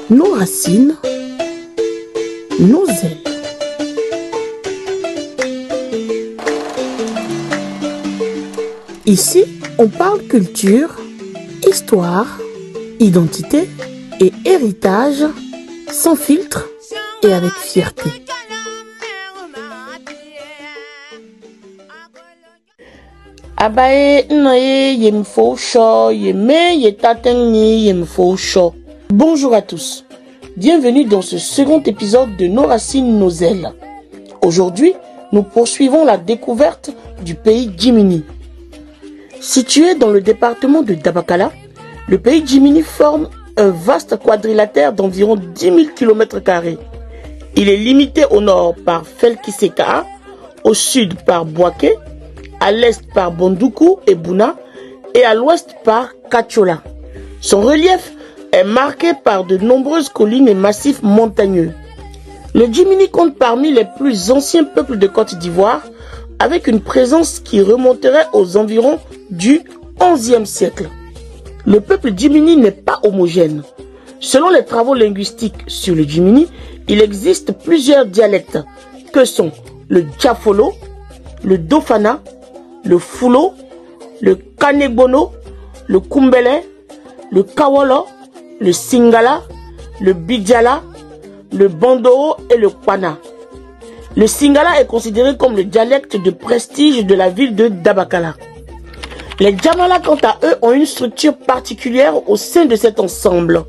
nos racines, nos ailes. Ici, on parle culture, histoire, identité et héritage sans filtre et avec fierté. Abaye noye yemfo sho yeme yetatengni yemfo sho. Bonjour à tous. Bienvenue dans ce second épisode de Nos racines, nos ailes. Aujourd'hui, nous poursuivons la découverte du pays Djimini. Situé dans le département de Dabakala, le pays Djimini forme un vaste quadrilatère d'environ 10 000 km². Il est limité au nord par Felkiseka, au sud par Bouaké, à l'est par Bondoukou et Bouna et à l'ouest par Kachola. Son relief est marqué par de nombreuses collines et massifs montagneux. Le Djimini compte parmi les plus anciens peuples de Côte d'Ivoire, avec une présence qui remonterait aux environs du XIe siècle. Le peuple Djimini n'est pas homogène. Selon les travaux linguistiques sur le Djimini, il existe plusieurs dialectes que sont le Djafolo, le Dofana, le Fulo, le Kanegbono, le Kumbele, le Kawolo, le Singala, le Bidjala, le Bandoro et le Kwana. Le Singala est considéré comme le dialecte de prestige de la ville de Dabakala. Les Djamala, quant à eux, ont une structure particulière au sein de cet ensemble.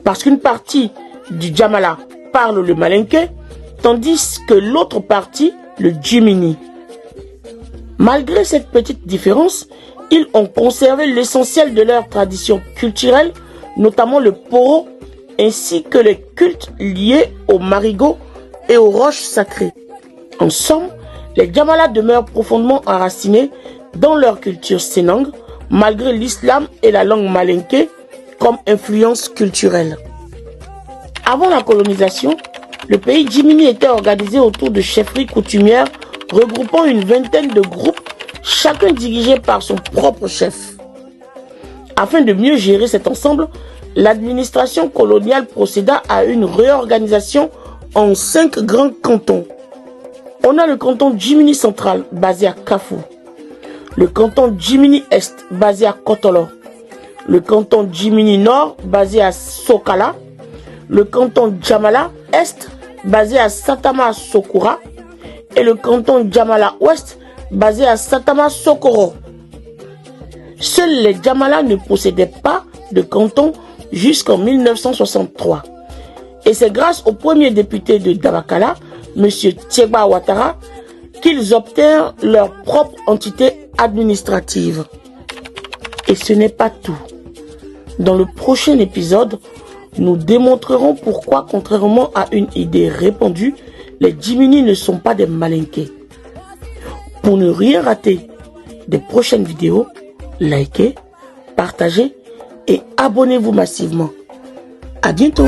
Parce qu'une partie du Djamala parle le Malinké, tandis que l'autre partie, le Djimini. Malgré cette petite différence, ils ont conservé l'essentiel de leur tradition culturelle, notamment le poro, ainsi que les cultes liés aux marigots et aux roches sacrées. En somme, les Djamala demeurent profondément enracinés dans leur culture sénang, malgré l'islam et la langue malinké comme influence culturelle. Avant la colonisation, le pays Djimini était organisé autour de chefferies coutumières regroupant une vingtaine de groupes, chacun dirigé par son propre chef. Afin de mieux gérer cet ensemble, l'administration coloniale procéda à une réorganisation en 5 grands cantons. On a le canton Djimini central, basé à Kafou, le canton Djimini est, basé à Kotolo, le canton Djimini nord, basé à Sokala, le canton Djamala est, basé à Satama Sokura, et le canton Djamala ouest, basé à Satama Sokoro. Seuls les Djamala ne possédaient pas de canton jusqu'en 1963. Et c'est grâce au premier député de Dabakala, M. Thiegba Ouattara, qu'ils obtinrent leur propre entité administrative. Et ce n'est pas tout. Dans le prochain épisode, nous démontrerons pourquoi, contrairement à une idée répandue, les Djimini ne sont pas des Malinké. Pour ne rien rater des prochaines vidéos, likez, partagez et abonnez-vous massivement. À bientôt.